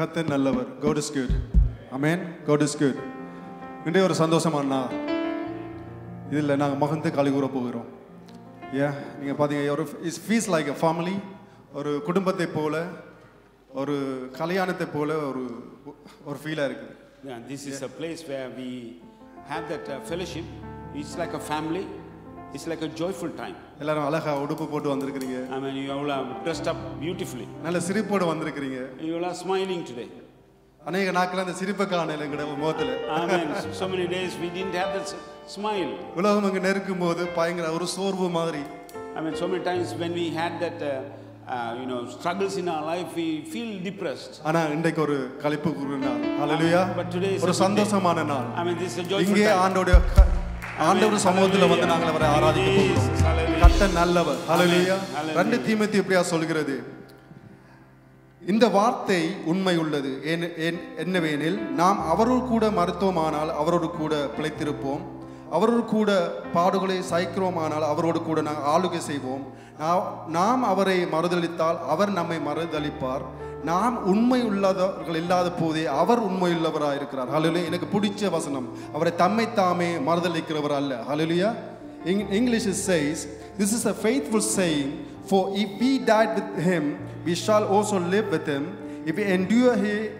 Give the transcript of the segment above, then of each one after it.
கர்த்தர் நல்லவர். God is good. Amen. God is good. இன்றைய ஒரு சந்தோஷமான நாள். இதில் நாங்கள் மகிழ்ந்து களி கூற போகிறோம். நீங்கள் பார்த்தீங்க, it feels like a family. ஒரு குடும்பத்தை போல, ஒரு கல்யாணத்தை போல ஒரு ஃபீலாக இருக்குது. Yeah, this is a place where we have that fellowship. It's like a family. It's like a joyful time. எல்லாரும் அழகா உடுப்பு போட்டு வந்திருக்கீங்க. I mean, you all are dressed up beautifully. நல்ல சிரிப்போடு வந்திருக்கீங்க. You all are smiling today. அநேக நாட்கள் அந்த சிரிப்பை காணல எங்கட முகத்துல. I mean, so many days we didn't have that smile. உலகம் அங்க நெருக்கும் போது பயங்கர ஒரு சோர்வு மாதிரி. I mean, so many times when we had that struggles in our life, we feel depressed. ஆனா இன்றைக்கு ஒரு களிப்புக்குரிய நாள். ஹalleluya. But today is ஒரு சந்தோஷமான நாள். I mean, this is a joyful இங்கே time. ஆண்டவர் சமூகத்துல வந்து நாங்கள் அவரை ஆராதிக்க போகிறோம். கர்த்தர் நல்லவர். ஹalleluya. 2 தீமோத்தேயு இப்படியா சொல்கிறது, இந்த வார்த்தை உண்மை உள்ளது. என்னவெனில், நாம் அவரோடு கூட மருத்துவமானால் அவரோடு கூட பிழைத்திருப்போம், அவரோடு கூட பாடுகளை சகிக்கிறோமானால் அவரோடு கூட நாங்கள் ஆளுகை செய்வோம். நாம் அவரை மறுதளித்தால் அவர் நம்மை மறுதளிப்பார். நாம் உண்மை உள்ளவர்கள் இல்லாத போதே அவர் உண்மையுள்ளவராக இருக்கிறார். ஹalleluya. எனக்கு பிடிச்ச வசனம், அவரை தம்மை தாமே மறுதளிக்கிறவர் அல்ல. ஹalleluya. In English it says, this is a faithful saying, for if we died with him, we shall also live with him. If we endure,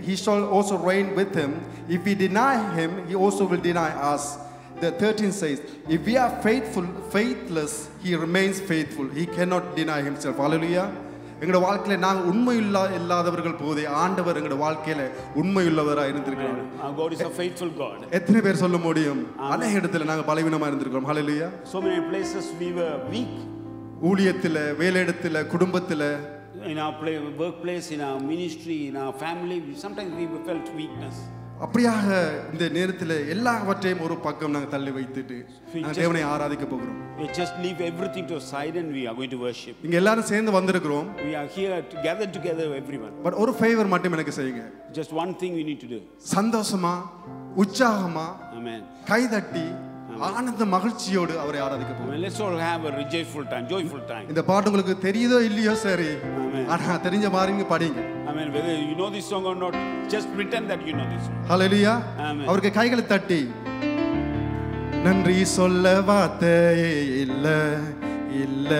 he shall also reign with him. If we deny him, he also will deny us. The 13 says, if we are faithless, he remains faithful. He cannot deny himself. Hallelujah. எங்களோட வாழ்க்கையில நாங்கள் உண்மை இல்லாதவர்கள் போதே ஆண்டவர் எங்களோட வாழ்க்கையில உண்மையுள்ளவராக இருந்திருக்கிறார். God is a faithful God. எத்தனை பேர் சொல்ல முடியும், அநேக இடத்துல நாங்கள் பலவீனமா இருந்திருக்கிறோம். ஹalleluya. So many places we were weak. ஊழியத்துல, வேலையிடத்துல, குடும்பத்துல, in our workplace, in our ministry, in our family, sometimes we felt weakness. அப்படியாக இந்த நேரத்தில் எல்லாவற்றையும் ஒரு பக்கம் நாங்கள் தள்ளி வைத்துட்டு நாங்கள் தேவனை ஆராதிக்க போகிறோம். We just leave everything to side and we are going to worship. இங்க எல்லாரும் சேர்ந்து வந்திருக்கிறோம். We are here to gather together everyone. But ஒரு ஃபேவர் மட்டும் எனக்கு செய்யுங்க. Just one thing we need to do. சந்தோஷமா, உற்சாகமா, amen, கைதட்டி ஆனந்த மகிழ்ச்சியோடு அவரை ஆராதிக்க போகிறோம். Let's all have a joyful time. இந்த பாட்டு உங்களுக்கு தெரியுதோ இல்லையோ சரி, ஆனா தெரிஞ்ச மாதிரி நீங்க படிங்க. Amen. Whether you know this song or not, just pretend that you know this song. Hallelujah. Amen. அவருக்கு கைகளை தட்டி, நன்றி சொல்ல வார்த்தையே இல்ல இல்ல,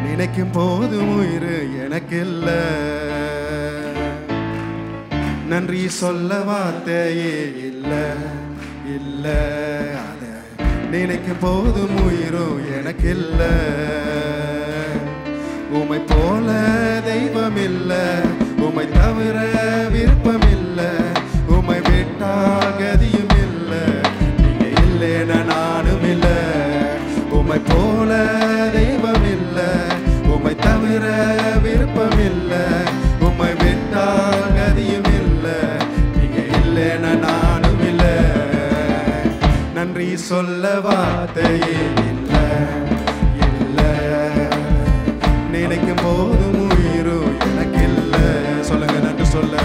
நினைக்கும் போது உயிர் எனக்கு இல்ல, நன்றி சொல்ல வார்த்தையே இல்ல இல்ல, நினைக்கும் போது உயிரும் எனக்கு இல்ல, உம்மை போல தெய்வம் இல்ல, உம்மை தவிர விருப்பம் இல்ல, உம்மை விட்டால் கதியும் இல்ல, நீங்க இல்லைன்னா நானும் இல்ல, உம்மை போல தெய்வம் இல்ல, உம்மை தவிர விருப்பம் இல்ல, உம்மை விட்டால் கதியும் இல்ல, நீங்க இல்லைன்னா நானும் இல்ல, நன்றி சொல்ல வார்த்தையே இல்ல இல்ல, நினைக்கும் போதும் உயிரும் எனக்கு இல்ல. சொல்லுங்க, நன்றி சொல்ல,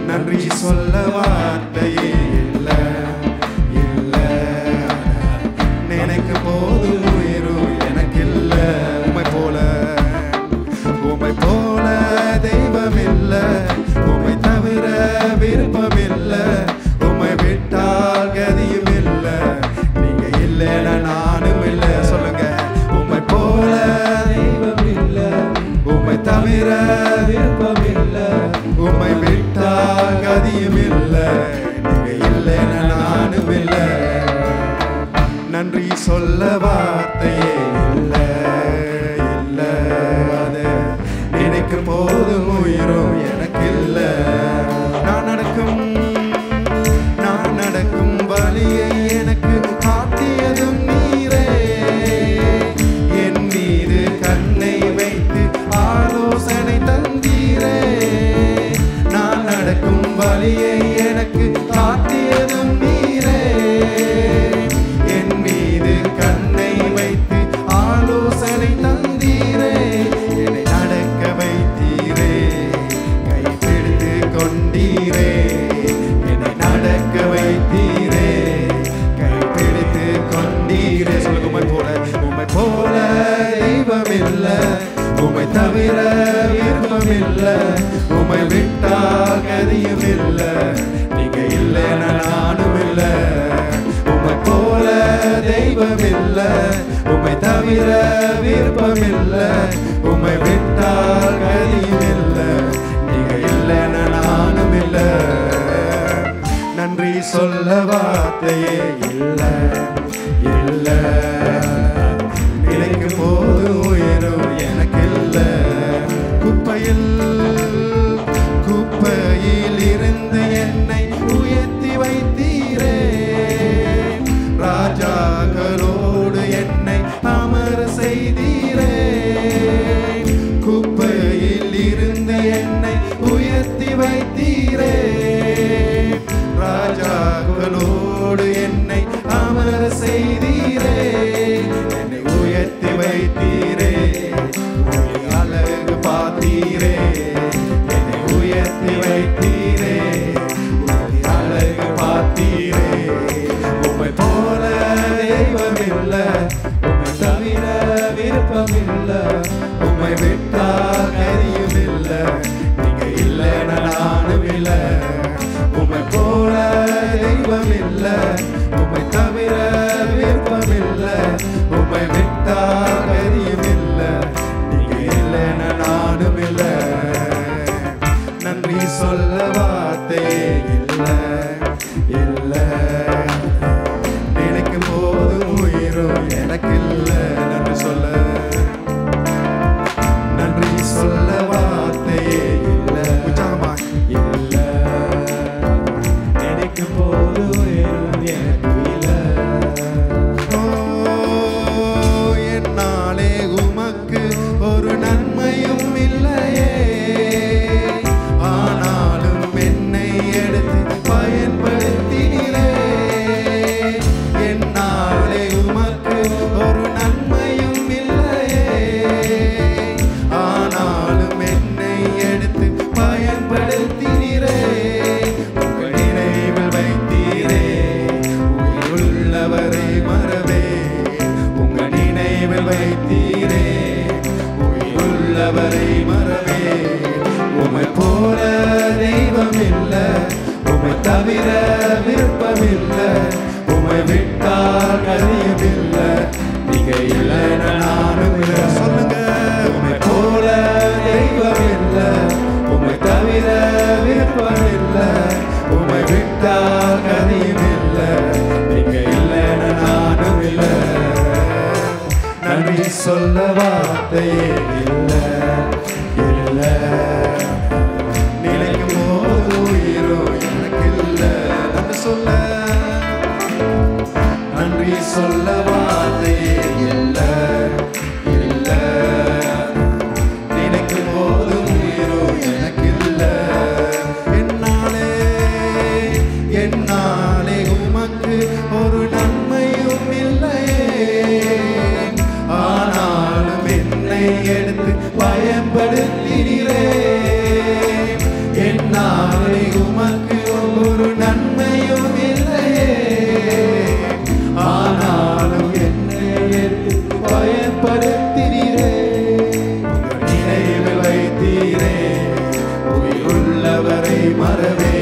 நன்றி சொல்ல வார்த்தையே இல்ல இல்ல, நினைக்கும் போதும் உயிரும் எனக்கு இல்ல, உம்மை போல தெய்வம் இல்ல, உம்மை தவிர விருப்பம் இல்ல, உம்மை விட்டால் கதியும் இல்ல, நீங்க இல்லைன்னா நானும் இல்ல. சொல்லுங்க, உம்மை போல தெய்வம் இல்ல, உம்மை தவிர விருப்பம் இல்ல, உம்மை விட்டால் கதியும் இல்ல, நீங்க இல்லைன்னா நானும் இல்ல, நன்றி சொல்ல வார்த்தையே இல்ல இல்ல, அது நினைக்கும் போதும் உயிரும் எனக்கு இல்ல, நான் நடக்கும் வழியை எனக்கு காட்டியதும் நீரே, என் மீது கண்ணை வைத்து ஆலோசனை தந்தீரே, நான் நடக்கும் வழியை எனக்கு காட்டியதும் நீரே, என் மீது கண்ணை வைத்து ஆலோசனை தந்தீரே, என்னை நடக்க வைத்தீரே, கைப்பிடித்து கொண்டீரே, என்னை நடக்க வைத்தீரே, கைப்பிடித்து கொண்டீரே. சொல்லுங்க, உம்மை போல தெய்வம் இல்ல, உம்மை தவிர விருப்பம் இல்ல, உம்மை தெய்வம் இல்ல, உம்மை விட்டால் கதியும் இல்ல, நீங்க இல்லைன்னு நானும் இல்ல. நன்றி சொல்ல வார்த்தையே இல்ல இல்ல, நினைக்கும் போது உயிரும் எனக்கு இல்ல. குப்பையில் இருந்து என்னை உயர்த்தி வைத்தீரே, ராஜாக்களோடு என்னை அமர செய்தீரே. குப்பையில் இருந்து என்னை உயர்த்தி வைத்தீரே, ராஜாக்களோடு என்னை அமர செய்தீரே. என்னை உயர்த்தி வைத்தீரே, அழகு பார்த்தீரே. என்னை உயர்த்தி வைத்தீரே, அழகு பார்த்தீரே. உம்மை போல தெய்வம் இல்ல, உம்மை தவிர விருப்பம் இல்ல, உம்மை விட்டால் கதியும் இல்ல, நீங்க இல்லைன்னு நானும் இல்ல. உம்மை போல தெய்வம் இல்ல, உம்மை தவிர விருப்பம் இல்ல, உம்மை விட்டால் கதியும் இல்ல, நீங்க இல்லைன்னு நானும் இல்ல. நன்றி சொல்ல வார்த்தையே இல்ல இல்ல, நினைக்கும் போதும் உயிரும் எனக்கு இல்ல. நன்றி சொல்ல வார்த்தையே இல்ல, உற்சாகமாய் இல்ல, நினைக்கும் போது உயிரும் எனக்கு இல்ல. என்னாலே உமக்கு ஒரு நன்மையும் இல்லையே, ஆனாலும் என்னை எடுத்து பயன்படுத்தினீரே. என்னாலே உமக்கு ஒரு நன்மையும் இல்லையே, ஆனாலும் என்னை எடுத்து பயன்படுத்தினீரே. உங்க நினைவில் வைத்தீரே, உயிருள்ளவரை மறவே. உங்க நினைவில் வைத்தீரே, உயிருள்ளவரை மறவே. உம்மை போல தெய்வம் இல்ல, உம்மை தவிர விருப்பம் இல்ல, உம்மை விட்டால் கதியும் இல்ல, நீங்க இல்லைன்னு நானும் இல்ல. சொல்லுங்க, உம்மை போல தெய்வம் இல்ல, உம்மை தவிர விருப்பம் இல்ல, உம்மை விட்டால் கதியும் இல்ல, நீங்க இல்லைன்னு நானும் இல்ல. நன்றி சொல்ல வார்த்தையே இல்ல இல்ல, நினைக்கும் போது உயிரும் எனக்கு இல்ல. நன்றி சொல்ல வார்த்தையே இல்ல இல்ல, நினைக்கும் போது உயிரும் எனக்கு இல்ல. என்னாலே உமக்கு ஒரு நன்மையும் இல்லையே, ஆனாலும் என்னை எடுத்து பயன்படுத்தினீரே. என்னாலே உமக்கு ஒரு நன்மையும் இல்லையே, ஆனாலும் என்னை எடுத்து பயன்படுத்தினீரே. உங்கள் நினைவில் வைத்தீரே, உயிருள்ளவரை மறவே.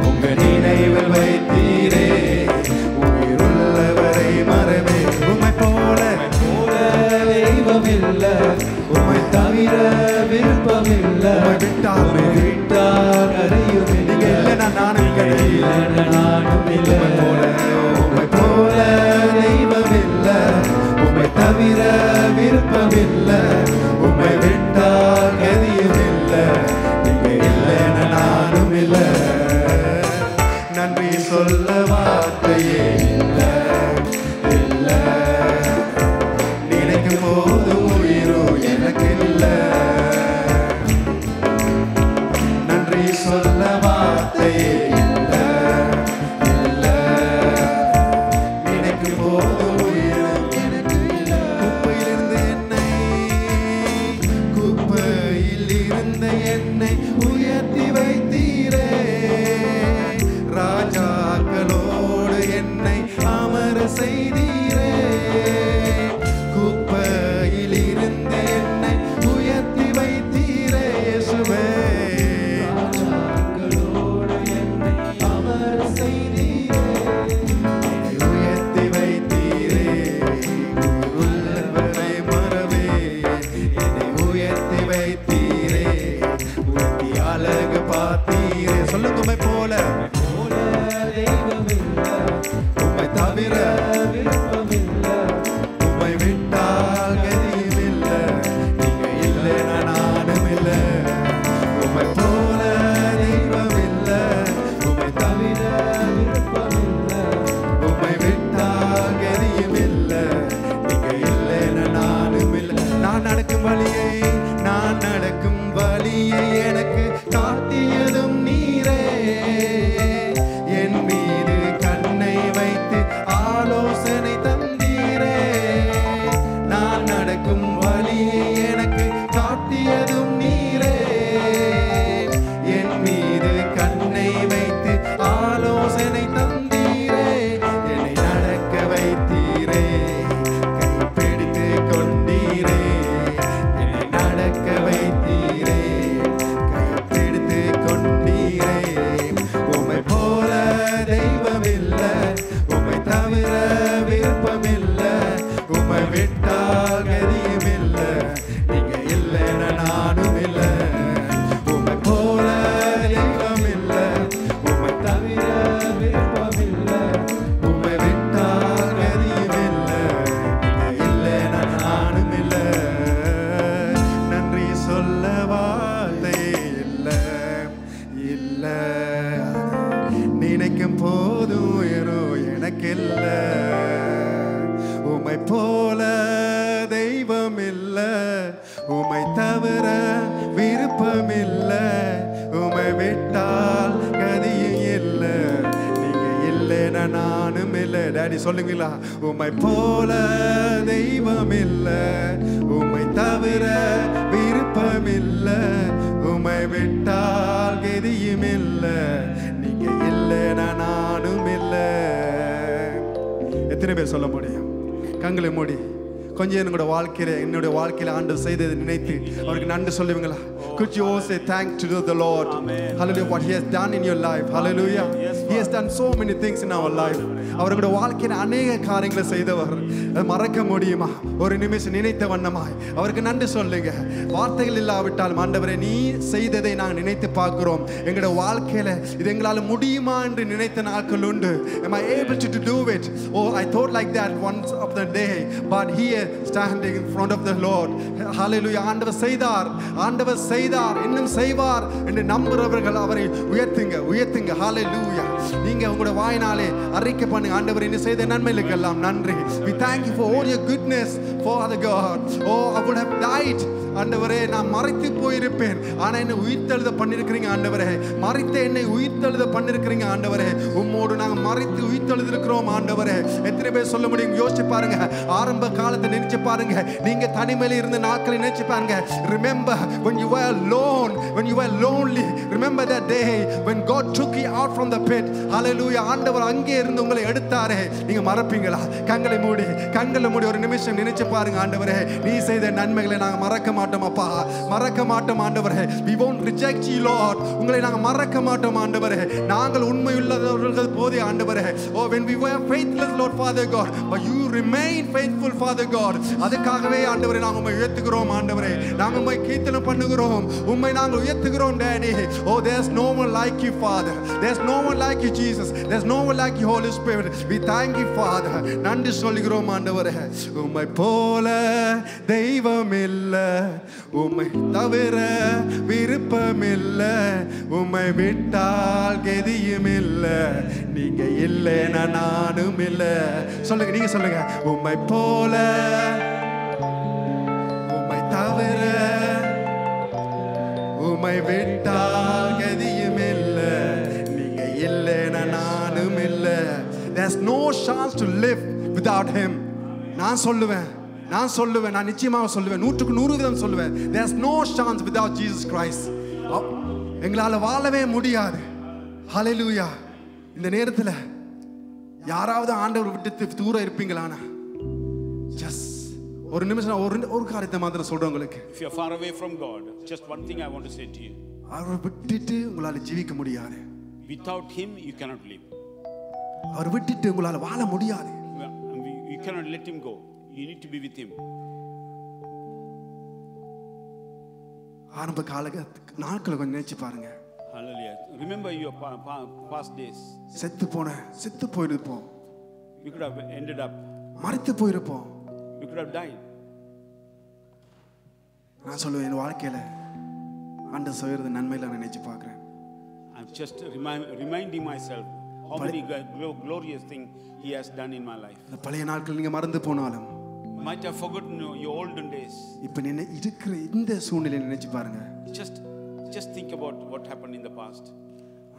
உங்க நினைவில் வைத்தீரே, உயிருள்ளவரை மறவே. உம்மை போல தெய்வம் இல்ல, உம்மை தவிர விருப்பம் இல்ல, உம்மை விட்டால் கரையும் இல்ல, நானும் இல்ல. உம்மை போல தெய்வம் இல்ல, உம்மை தவிர விருப்பம் இல்ல, உம்மை விட்டால் கதியும் இல்ல, நீங்க இல்லைன்னு நானும் இல்ல. நன்றி சொல்ல வார்த்தையே இல்ல இல்ல, நினைக்கும் போது உயிரும் எனக்கு இல்ல. நன்றி சொல்ல வார்த்தையே இல்ல இல்ல, நினைக்கும் போது உயிரும் எனக்கு இல்ல. குப்பையில் இருந்த என்னை உயர்த்தி வைத்தீரே, ராஜாக்களோடு என்னை அமர செய் எனக்கில்ல, உம்மை போல தெய்வம் இல்ல, உம்மை தவிர விருப்பம் இல்ல, உம்மை விட்டால் கதியும் இல்ல, நீங்க இல்லைன்னா நானும் இல்லை. டாடி சொல்லுங்களா? உம்மை போல தெய்வம் இல்ல, உம்மை தவிர விருப்பம் இல்ல, உம்மை விட்டால் கதியும் இல்ல, நீங்க இல்லைன்னா நானும் இல்லை. எத்தனை பேர் சொல்ல முடியும்? கண்களை மூடி கொஞ்சம் என்னோட என்னுடைய வாழ்க்கையில ஆண்டவர் செய்ததை நினைத்து அவருக்கு நன்றி சொல்லுவீங்களா? Could you all say thanks to the Lord? Hallelujah, what he has done in your life. Hallelujah. He has done so many things in our life. அவருடைய வாழ்க்கையில அநேக காரியங்களை செய்தவர். மறக்க முடியுமா? ஒரு நிமிஷம் நினைத்த வண்ணமாய் அவருக்கு நன்றி சொல்லுங்க. வார்த்தைகள் இல்லாவிட்டால் ஆண்டவரே நீ செய்ததை நாங்கள் நினைத்து பார்க்கிறோம். எங்களுடைய வாழ்க்கையில இது எங்களால் முடியுமா என்று நினைத்த நாட்கள் உண்டு. Am I able to do it? Oh, I thought like that once of the day, but here standing in front of the Lord. Hallelujah. ஆண்டவர் செய்தார், ஆண்டவர் செய்தார், இன்னும் செய்வார் என்று நம்புறவர்கள் அவரை உயர்த்துங்க. Hallelujah. நீங்க உங்களுடைய வாயினாலே அறிக்கை பண்ணுங்க, ஆண்டவர் என்ன செய்த நன்மைகளுக்கெல்லாம் நன்றி. We thank you for all your goodness, Father God. Oh, I would have died. ஆண்டவரே நான் மரித்து போயிருப்பேன், ஆனா என்னை உயிர்த்தெழுத பண்ணிருக்கிறீங்க ஆண்டவரே. மரித்த என்னை உயிர்த்தெழுத பண்ணிருக்கிறீங்க ஆண்டவரே. உம்மோடு நாங்கள் மரித்து உயிர்த்தெழுதிருக்கிறோம் ஆண்டவரே. எத்தனை பேர் சொல்ல முடியும்? யோசிச்சு பாருங்க. ஆரம்ப காலத்தை நினைச்சு பாருங்க. நீங்க தனிமையில இருந்த நாட்களை நினைச்சு பாருங்க. Remember when you were alone, when you were lonely. Remember that day when God took you out from the pit. Hallelujah. ஆண்டவர் அங்கே இருந்து உங்களை எடுத்தாரே. நீங்க மறப்பீங்களா? கண்களை மூடி ஒரு நிமிஷம் நினைச்சு பாருங்க. ஆண்டவரே நீ செய்த நன்மைகளை நாங்க மறக்க மாட்டோம் அப்பா, மறக்க மாட்டோம் ஆண்டவரே. We won't reject you Lord. உங்களை நாங்க மறக்க மாட்டோம் ஆண்டவரே. நாங்கள் உண்மையுள்ளவர்கள் போதே ஆண்டவரே. Oh, when we were faithless Lord Father God, but you remain faithful Father God. அதுக்காகவே ஆண்டவரே நாங்க உம்மை உயர்த்துகிறோம் ஆண்டவரே. நாங்க உம்மை கீர்த்தனை பண்ணுகிறோம், உம்மை நாங்கள் உயர்த்துகிறோம் Daddy. Oh, there's no one like you Father. There's no one like you Jesus. There's no one like you Holy Spirit. We thank you Father. நன்றி சொல்கிறோம் ஆண்டவரே. உம்மை போல தெய்வம் இல்ல, உம்மை தவிர விருப்பம் இல்ல, உம்மை விட்டால் கதியும் இல்ல, நீங்க இல்லைன்னா நானும் இல்ல. சொல்லுங்க, நீங்க சொல்லுங்க. உம்மை போல, உம்மை தவிர, உம்மை விட்டால் கதியும் இல்ல, நீங்க இல்லைன்னா நானும் இல்ல. There's no chance to live without him. நான் சொல்லுவேன், நான் நிச்சயமாக சொல்லுவேன், 100% சொல்லுவேன். There's no chance without Jesus Christ. எங்களால வாழவே முடியாது. Hallelujah. இந்த நேரத்துல யாராவது ஆண்டவர் விட்டு தூரம் இருப்பீங்களானா just ஒரு நிமிஷம் ஒரு காரியத்தை மாத்திரம் சொல்றேன் உங்களுக்கு. If you are far away from God, just one thing I want to say to you. அவரை விட்டுட்டு உங்களால ஜீவிக்க முடியாது. Without him you cannot live. அவரை விட்டுட்டு உங்களால வாழ முடியாது. You cannot let him go. You need to be with him. ஆரம்ப கால நாட்களை கொஞ்சம் நினைச்சு பாருங்க. Hallelujah. Remember your past days. செத்து போயிருப்போம். We could have ended up. மரித்து போயிருப்போம். We could have died. நான் சொல்லுவேன், என் வாழ்க்கையில ஆண்டவர் செய்யறது நன்மையில நினைச்சு பார்க்கிறேன். I'm just reminding myself how many glorious things he has done in my life. பழைய நாட்கள் நீங்க மறந்து போனாலும், might have forgotten your olden days. இப்ப நீங்க இருக்கிற இந்த சூழ்நிலையை நினைச்சு பாருங்க. Just think about what happened in the past.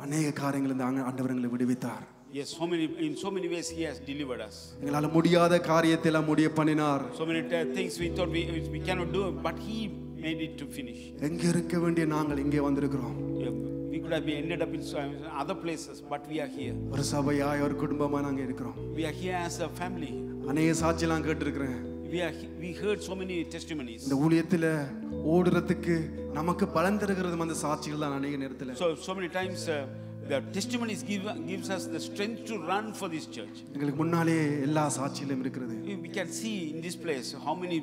அநேக காரியங்கள் இந்த ஆண்டவர்களை விடுவித்தார். Yes, in so many ways he has delivered us. எங்களால முடியாத காரியத்தை எல்லாம் முடிய பண்ணினார். So many things we thought we cannot do, but he made it to finish. எங்க இருக்க வேண்டிய நாங்கள் இங்கே வந்திருக்கிறோம். We could have ended up in other places, but we are here. ஒரு சபையாய், ஒரு குடும்பமா நாங்க இருக்கிறோம். We are here as a family. அநேக சாட்சியெல்லாம் கேட்டிருக்கிறேன். We heard so many testimonies. இந்த ஊழியத்துல ஓடுறதுக்கு நமக்கு பலன் தருகிறது அந்த சாட்சிகள் தான் அநேக நேரத்துல. So many times the testimonies gives us the strength to run for this church. எங்களுக்கு முன்னாலே எல்லா சாட்சிகளும் இருக்கிறது. We can see in this place how many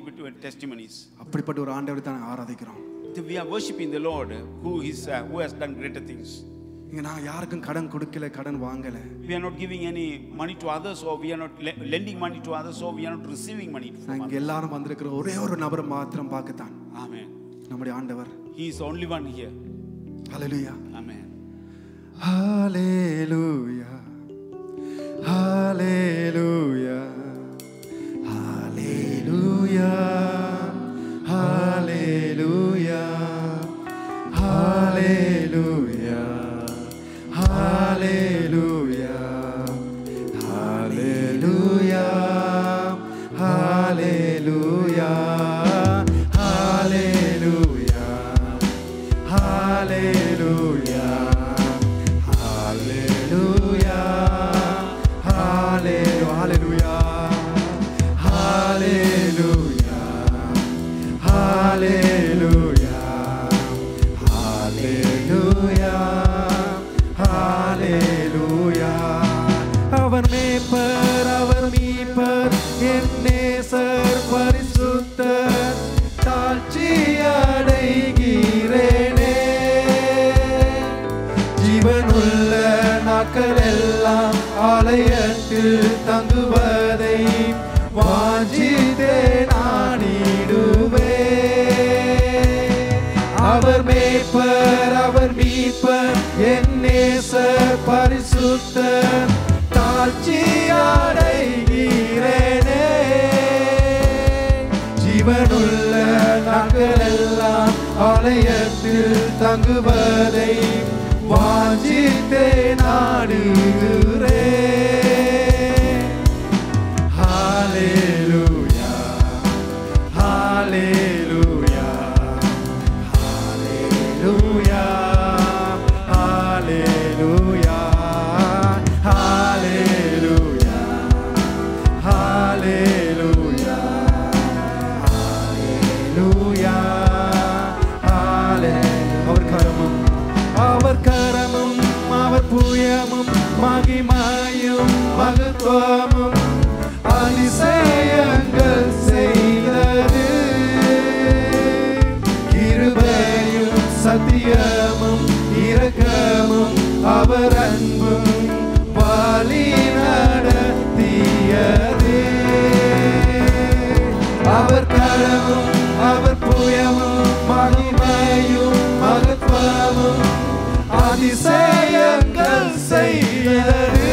testimonies. அப்படிப்பட்ட ஒரு ஆண்டவரை தான் ஆராதிக்கிறோம். We are worshiping the Lord who has done greater things. இங்க நான் யாருக்கும் கடன் கொடுக்கல, கடன் வாங்கல. We are not giving any money to others, or we are not lending money to others, or we are not receiving money from others. நாங்க எல்லாரும் வந்திருக்கிற ஒரே ஒரு நபர் மாத்திரம் பார்க்கத்தான். Amen. நம்முடைய ஆண்டவர். He is the only one here. Hallelujah. Amen. Hallelujah. Hallelujah. அவர் மேய்ப்பர் அவர் மீட்பர் என் நேசர் பரிசுத்தர் தாழ்ச்சி அடைகிறேனே ஜீவனுள்ள நாட்கள் எல்லாம் ஆலயத்தில் தங்குவதை வாஞ்சித்தே நாடிடுவே அவர் மேய்ப்பர் அவர் மீட்பர் என் நேசர் பரிசுத்தர் தாழ்ச்சி அடைகிறேனே ஜீவனுள்ள நாட்கள் எல்லாம் ஆலயத்தில் தங்குவதை வாஞ்சித்தே நாடுகிறேன் ஹalleluya ஹalleluya ஹalleluya ஹalleluya ஹalleluya ஹalleluya ஹalleluya அவர் கரமும் அவர் புயமும் மகிமையும் மகத்துவமும் அதிசயங்கள் செய்தது கிருபையும் சத்தியமும் இரக்கமும் அவர் அன்பும் வழி நடத்தியது அவர் கரமும் அவர் புயமும் மகிமையும் மகத்துவமும் அதிசயங்கள் செய்தது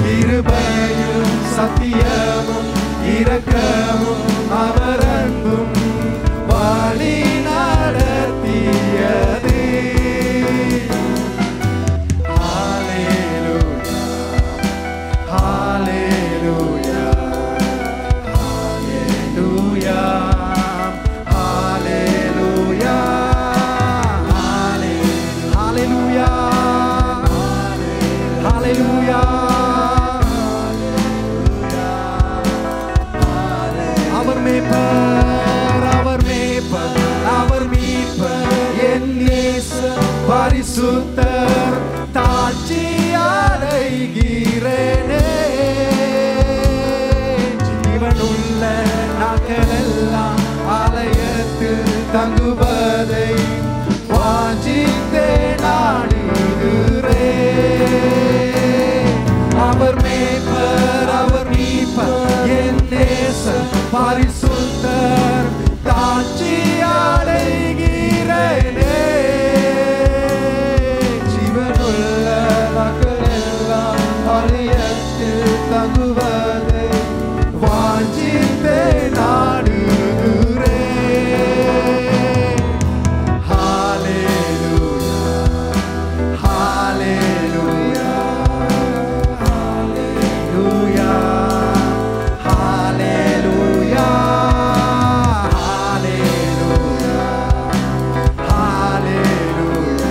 கிருபையும் சத்தியமும் இரக்கமும் அவர் அன்பும் வழி நடத்தியது ஹalleluya ஹalleluya ஹalleluya ஹalleluya ஹalleluya அவர் மேய்ப்பர் அவர் மேய்ப்பர் அவர் மீட்பர் என் நேசர் பரிசுத்தர் தாழ்ச்சி அடைகிறேனே ஜீவனுள்ள நாட்களெல்லாம் ஆலயத்தில் தங்குவதை வாஞ்சித்தே நாடுகிறேன் அவர் மேய்ப்பர் அவர் மீட்பர் என் நேசர் பரிசுத்தர் தாழ்ச்சி அடைகிறேனே ஜீவனுள்ள நாட்களெல்லாம் ஆலயத்தில் தங்குவதை வாஞ்சித்தே நாடுகிறேன் ஹalleluya ஹalleluya ஹalleluya ஹalleluya ஹalleluya ஹalleluya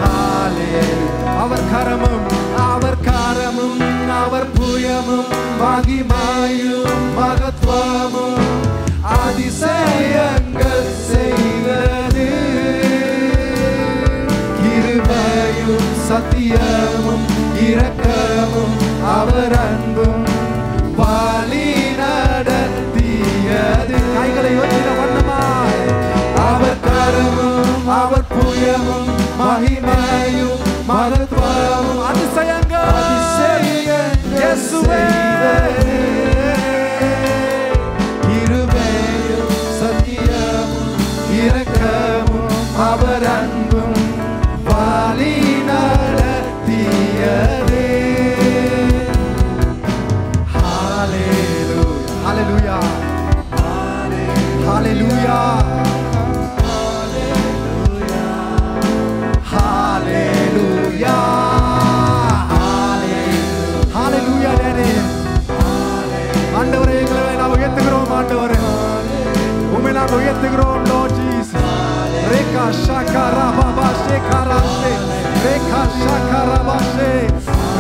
ஹalleluya அவர் கரமும் அவர் புயமும் மகிமையும் மகத்துவமும் அதிசயங்கள் செய்தது கிருபையும் சத்தியமும் இரக்கமும் அவர் அன்பும் வழி நடத்தியது கைகளை உயர்த்தின வண்ணமாய் அவர் கரமும் அவர் புயமும் மகிமையும் மகத்துவமும் அதிசயங்கள் இயேசுவே கிருபையும் சத்தியமும் இரக்கமும் அவர் அன்பும் வழி நடத்தியது ஹalleluya ஹalleluya ஹalleluya ஹalleluya ஆண்டவரே எங்களை நாம் உயர்த்துகிறோம் ஆண்டவரே உம்மை நாம் உயர்த்துகிறோம் Lord Jesus ரேகா ஷாகரா பாபா ஷேகராஷே ரேகா ஷாகரா பாஷே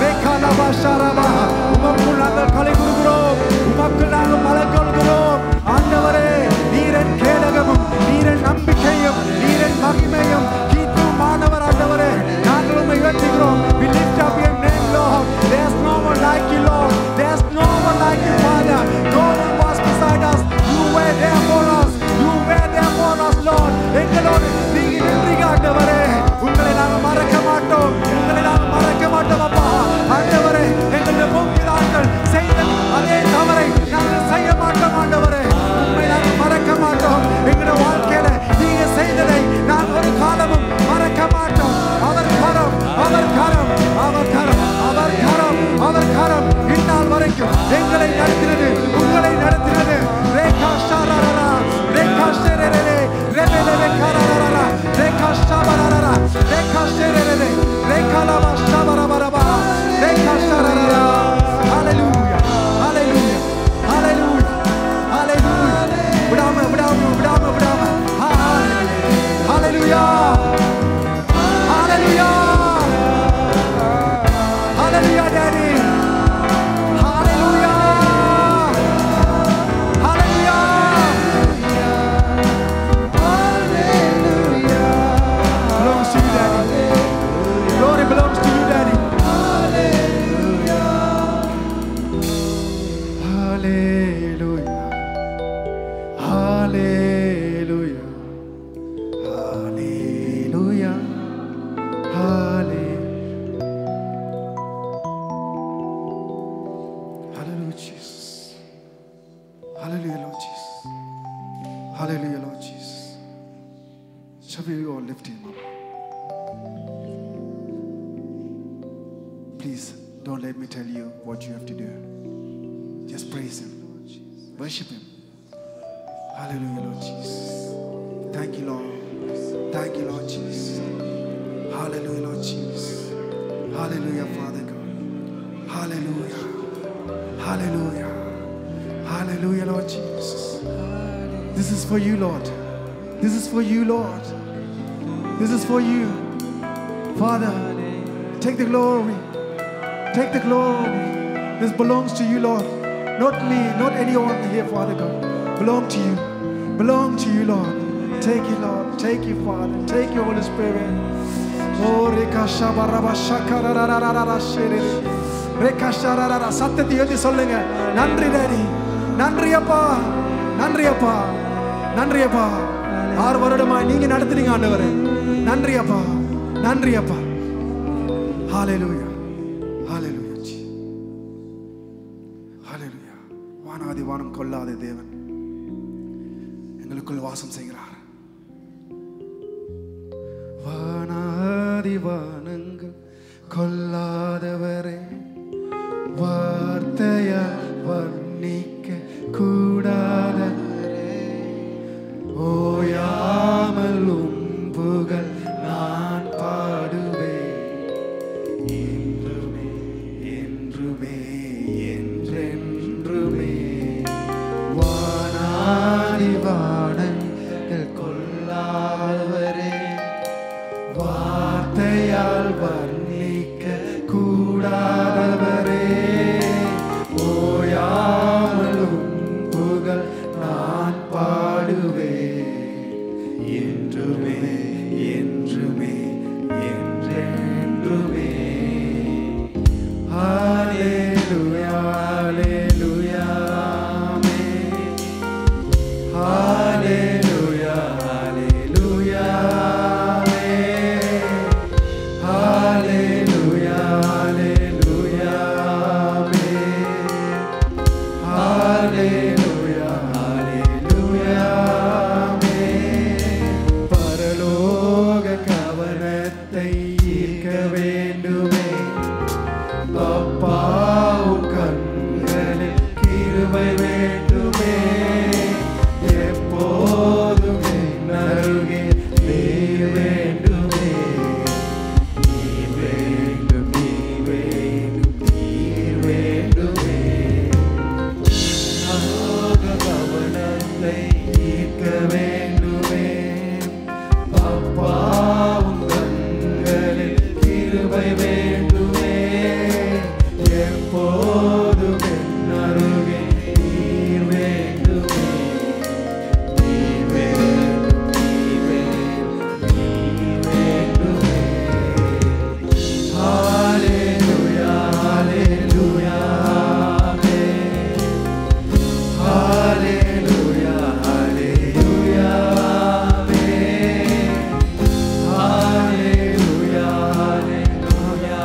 ரேகா லபா ஷரபா உமக்கு நாங்கள் கலை கொடுக்கிறோம் உமக்கு நாங்கள் மலை கொள்கிறோம் ஆண்டவரே நீரின் கேடகமும் நீரின் நம்பிக்கையும் நீரின் மகிமையும் கீர்த்தியுமான Don't let me tell you what you have to do. Just praise Him. Worship Him. Hallelujah, Lord Jesus. Thank you, Lord. Thank you, Lord Jesus. Hallelujah, Lord Jesus. Hallelujah, Father God. Hallelujah. Hallelujah. Hallelujah, Lord Jesus. This is for you, Lord. This is for you, Lord. This is for you. Father, take the glory. Take the glory. This belongs to you, Lord. Not me, not anyone here, Father God. Belong to you. Belong to you, Lord. Take it, Lord. Take you, Father. Take your Holy Spirit. Oh, rekashabaraba shakararararara shere. Rekashararara சத்தத்தை ஏத்தி சொல்லுங்க. நன்றி daddy. நன்றி அப்பா. நன்றி அப்பா. நன்றி அப்பா. 6 வருடமாய் நீங்க நடத்துறீங்க ஆண்டவரே. நன்றி அப்பா. நன்றி அப்பா. ஹalleluya. ஹalleluya. ஹalleluya. வானாதி வானம் கொள்ளாத தேவன் எங்களுக்குள் வாசம் செய்கிறார். வானாதி வானங்கள் கொள்ளாதவரே, வார்த்தையால் வர்ணிக்க கூடாதவரே, ஓயாமல் புகழ் நான் பாடுவேன் என்றுமே என்றுமே என்றென்றுமே. வானாதி வானங்கள் கொள்ளாதவரே, வார்த்தையால் வர்ணிக்க கூடாதவரே, ஓயாமலும் புகழ் நான் பாடுவேன் என்றுமே என்றுமே என்றென்றுமே. ஹalleluya ஹalleluya ஆமென். ஹalleluya ஹalleluya ஆமென். ஹalleluya ஹalleluya ஆமென். ஹalleluya ஹalleluya ஆமென். பரலோக கவனத்தை ஈர்க்க வேண்டுமே, அப்பாவும் கண்களில் கிருபை வேண்டுமே, எப்போதும் என் அருகே நீர் வேண்டுமே, நீர் வேண்டும் நீர் வேண்டும் நீர் வேண்டுமே. பரலோக கவனத்தை ஈர்க்க வேண்டுமே, அப்பாவும் கண்களில் கிருபை வேண்டுமே, எப்போதும் என் அருகே நீர் வேண்டுமே, நீர் வேண்டும் நீர் வேண்டும் நீர் வேண்டுமே. ஹalleluya ஹalleluya ஆமென். ஹalleluya ஹalleluya ஆமென். ஹalleluya ஹalleluya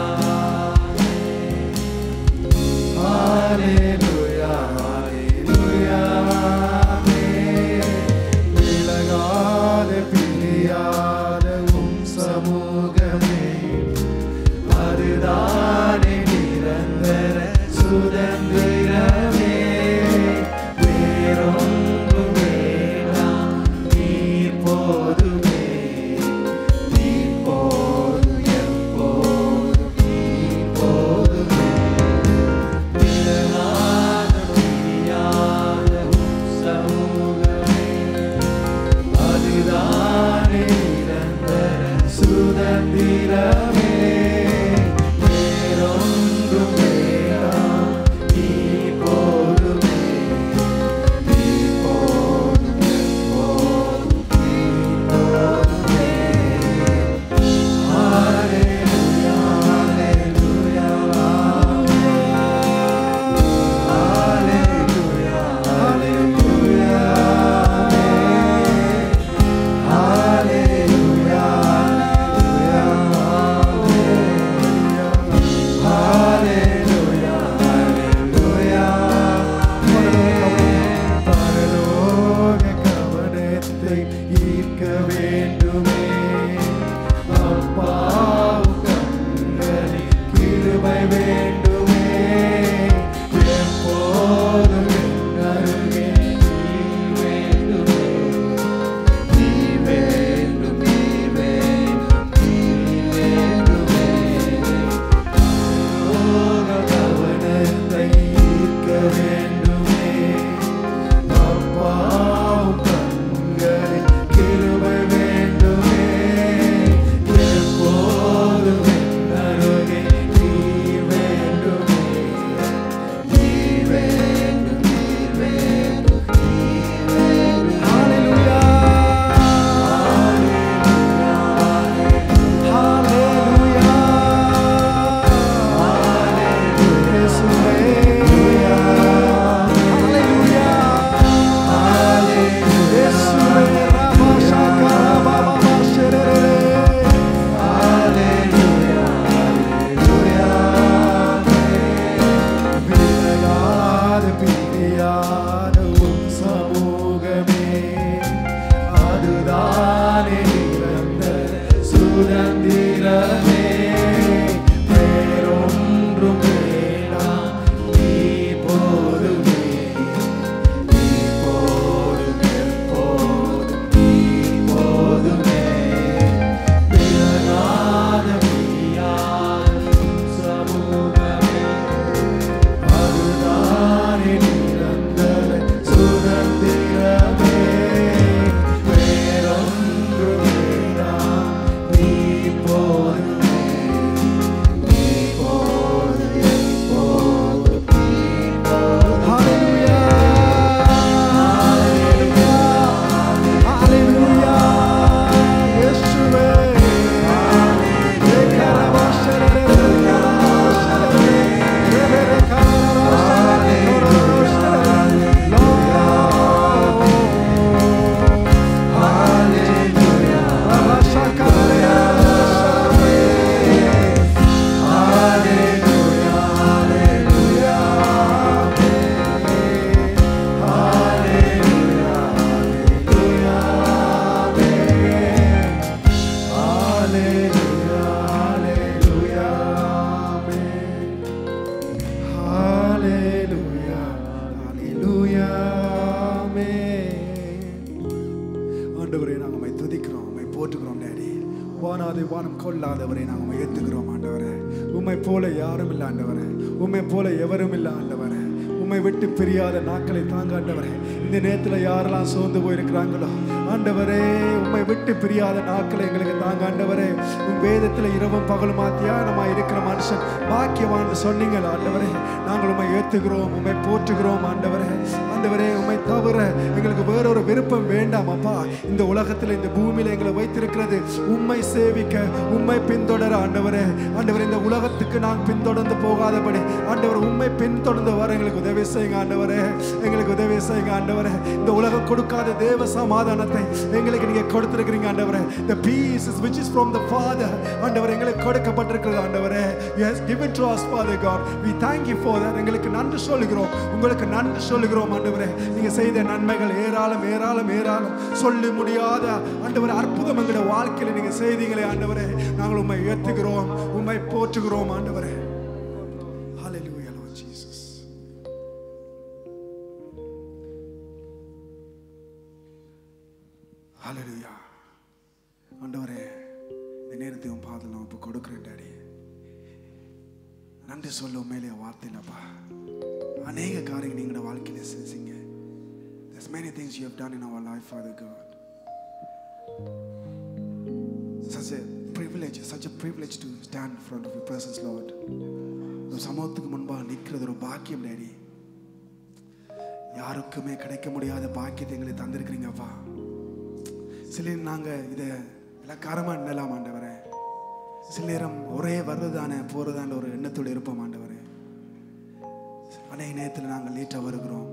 ஹalleluya ஹalleluya ஆமென். விலகாத பிரியாத உம் சமூகமே, அதுதானே நிரந்தர சுதந்திரமே. வேறொன்றும் வேண்டாம், நீர் போதுமே, நீர் போதும் எப்போதும் நீர் போதுமே. விலகாத பிரியாத உம் சமூகமே, அதுதானே நிரந்தர சுதந்திரமே. வேறொன்றும் வேண்டாம், நீர் போதுமே, நீர் போதும் எப்போதும் நீர் போதுமே. ஹalleluya ஹalleluya ஆமென். ஹalleluya ஹalleluya ஆமென். ஹalleluya ஹalleluya பட்சபானம் கொள்ளாதவரை நாங்கள் ஏற்றுக்கிறோம் ஆண்டவரே. உம்மை போல யாரும் இல்லை ஆண்டவரே, உம்மை போல எவரும் இல்லை ஆண்டவரே. உம்மை விட்டு பிரியாத நாட்களை தாங்க ஆண்டவரே. இந்த நேரத்தில் யாரெல்லாம் சோர்ந்து போயிருக்கிறாங்களோ ஆண்டவரே, உம்மை விட்டு பிரியாத நாட்களை எங்களுக்கு தாங்க ஆண்டவரே. உன் வேதத்தில் இரவும் பகலுமா தியானமாக இருக்கிற மனுஷன் பாக்கியவான்னு சொன்னீங்கள் ஆண்டவரே. நாங்கள் உம்மை ஏற்றுகிறோம், உம்மை போற்றுகிறோம் ஆண்டவரே. ஆண்டவரே, உம்மை தவிர எங்களுக்கு வேறொரு விருப்பம் வேண்டாம் அப்பா. இந்த உலகத்தில் இந்த பூமியில் எங்களை வைத்திருக்கிறது உம்மை சேவிக்க, உம்மை பின்தொடர ஆண்டவரே. ஆண்டவரே, இந்த உலகத்துக்கு நாங்கள் பின்தொடர்ந்து போகாதபடி ஆண்டவர் உம்மை பின்தொடர்ந்து வர எங்களுக்கு உதவி செய்யுங்க ஆண்டவரே. எங்களுக்கு உதவி செய்யுங்க ஆண்டவரே. இந்த உலகம் கொடுக்காத தேவ சமாதானத்தை எங்களுக்கு நீங்க கொடுத்திருக்கிறீங்க ஆண்டவரே. The peace which is from the Father ஆண்டவரே எங்களுக்கு கொடுக்கப்பட்டிருக்கிறது ஆண்டவரே. You have given to us Father God. We thank you for that. எங்களுக்கு நன்றி சொல்லுகிறோம், உங்களுக்கு நன்றி சொல்லுகிறோம் ஆண்டவரே. நீங்க செய்த நன்மைகள் ஏராளம் ஏராளம் ஏராளம், சொல்லி முடியாத ஆண்டவரே அற்புதம் எங்களுடைய வாழ்க்கையில் நீங்க செய்தீங்களே ஆண்டவரே. நாங்கள் உம்மை ஏற்றுகிறோம், உம்மை போற்றுகிறோம் ஆண்டவரே. Hallelujah Lord Jesus. Hallelujah. ஆண்டவரே, இந்த நேரத்தை உன் பாதத்தில் நான் இப்போ கொடுக்குறேன் டாடி. நன்றி சொல்ல உண்மையிலே வார்த்தை இல்லைப்பா. அநேக காரியங்கள் நீங்களோட வாழ்க்கையில் செஞ்சீங்க. There's many things you have done in our life, Father God. Such a privilege to stand in front of your presence, Lord. ஒரு சமூகத்துக்கு முன்பாக நிற்கிறது ஒரு பாக்கியம் டாடி. யாருக்குமே கிடைக்க முடியாத பாக்கியத்தை எங்களை தந்திருக்கிறீங்கப்பா. சில நாங்கள் இதை இலக்காரமாக எண்ணலாம் ஆண்டவரே. சில நேரம் ஒரே வர்றதானே போகிறதான ஒரு எண்ணத்தோடு இருப்போம் ஆண்டவரே. அநேக நேரத்தில் நாங்கள் லேட்டாக வருகிறோம்.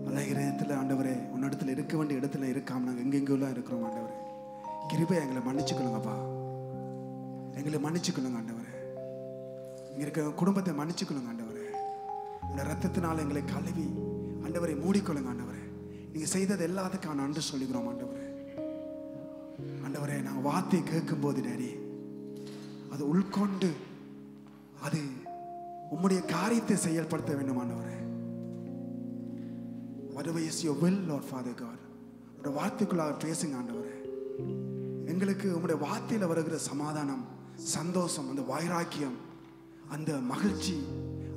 அநேக நேரத்தில் ஆண்டவரே உன்னிடத்தில் இருக்க வேண்டிய இடத்துல இருக்காமல் நாங்கள் எங்கெங்கெல்லாம் இருக்கிறோம் ஆண்டவரே. கிருபை எங்களை மன்னிச்சுக்கொள்ளுங்கப்பா, எங்களை மன்னிச்சுக்கொள்ளுங்க ஆண்டவரே. இங்கே இருக்க குடும்பத்தை மன்னிச்சுக்கொள்ளுங்க ஆண்டவரே. இந்த ரத்தத்தினால் எங்களை கழுவி ஆண்டவரை மூடிக்கொள்ளுங்க ஆண்டவரே. நீங்கள் செய்தது எல்லாத்துக்கான நன்றி சொல்லிக்கிறோம் ஆண்டவரே. ஆண்டவரே, நாங்கள் வார்த்தையை கேட்கும் போது டாடி அது உள்கொண்டு அது உம்முடைய காரியத்தை செயல்படுத்த வேண்டும் ஆண்டவரே. Whatever is your will, Lord Father God, உடைய வார்த்தைக்குள்ளாக பேசுங்க ஆண்டவரே. எங்களுக்கு உம்முடைய வார்த்தையில் வருகிற சமாதானம், சந்தோஷம், அந்த வைராக்கியம், அந்த மகிழ்ச்சி,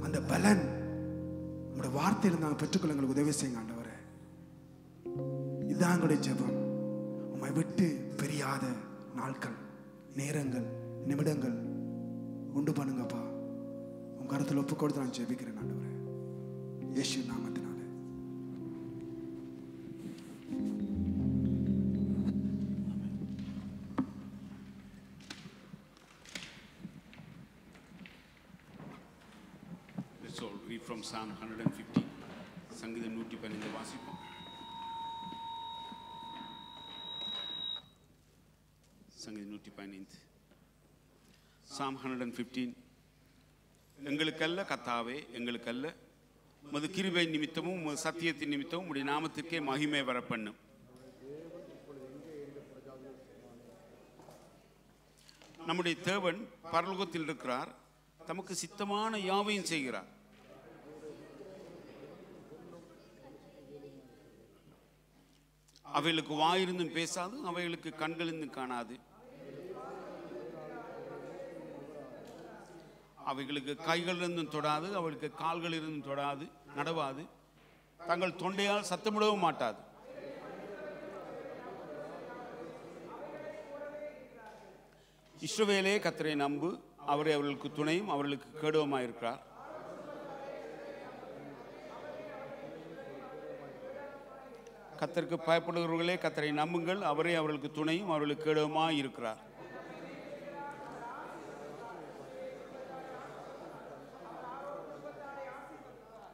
அந்த பலன் உம்முடைய வார்த்தையில் நாங்கள் பெற்றுக்கொள்ள எங்களுக்கு உதவி செய்யுங்க ஆண்டவரே. இதுதான் எங்களுடைய ஜெபம். உம்மை விட்டு பிரியாத நாட்கள், நேரங்கள், நிமிடங்கள் உண்டு பண்ணுங்கப்பா. உங்க கருத்தில் ஒப்பு கொடுத்து நான் ஜெபிக்கிறேன் ஆண்டவரே, இயேசு நாமத்தினாலே. Let's all read from Psalm 115. சங்கீதம் 115 வாசிப்போம். சங்கீதம் 115. Psalm 115. எங்களுக்கல்ல கர்த்தாவே, எங்களுக்கல்ல, உமது கிருபை நிமித்தமும் உமது சத்தியத்தின் நிமித்தமும் உம்முடைய நாமத்திற்கே மகிமை வரப்பண்ணும். நம்முடைய தேவன் பரலோகத்தில் இருக்கிறார், தமக்கு சித்தமான யாவையும் செய்கிறார். அவைகளுக்கு வாயிருந்தும் பேசாது, அவைகளுக்கு கண்களிருந்தும் காணாது, அவைகளுக்கு கைகளிலிருந்தும் தொடாது, அவைகளுக்கு கால்களிலிருந்தும் தொடாது, நடவாது, தங்கள் தொண்டையால் சத்தமிடவும் மாட்டாது. இஸ்ரவேலே கர்த்தரை நம்பு, அவரே அவர்களுக்கு துணையும் அவர்களுக்கு கேடவுமாயிருக்கிறார். கர்த்தருக்கு பயப்படுகிறவர்களே கர்த்தரை நம்புங்கள், அவரே அவர்களுக்கு துணையும் அவர்களுக்கு கேடவுமாய் இருக்கிறார்.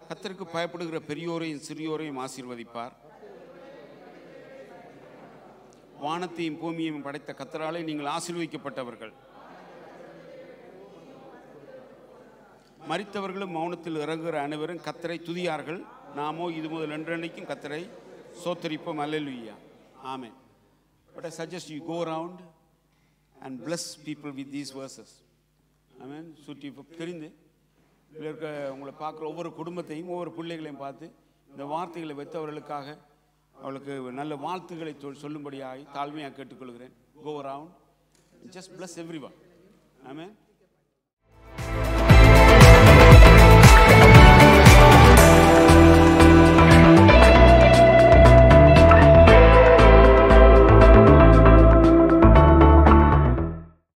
கர்த்தருக்கு பயப்படுகிற பெரியோரையும் சிறியோரையும் ஆசீர்வதிப்பார். வானத்தையும் பூமியையும் படைத்த கர்த்தராலே நீங்கள் ஆசீர்வதிக்கப்பட்டவர்கள். மரித்தவர்களும் மௌனத்தில் இறங்குகிற அனைவரும் கர்த்தரை துதியார்கள். நாமோ இது முதல் என்றென்றைக்கும் கர்த்தரை சோத்தரிப்போம். அல்லேலூயா, ஆமென். But I suggest you go around and bless people with these verses. ஆமென். சுற்றி தெரிந்து இதில் இருக்க உங்களை பார்க்குற ஒவ்வொரு குடும்பத்தையும் ஒவ்வொரு பிள்ளைகளையும் பார்த்து இந்த வார்த்தைகளை வைத்து அவர்களுக்காக அவளுக்கு நல்ல வாழ்த்துக்களை சொல்லும்படியாகி தாழ்மையாக கேட்டுக்கொள்கிறேன். Go around Just bless everyone. Amen.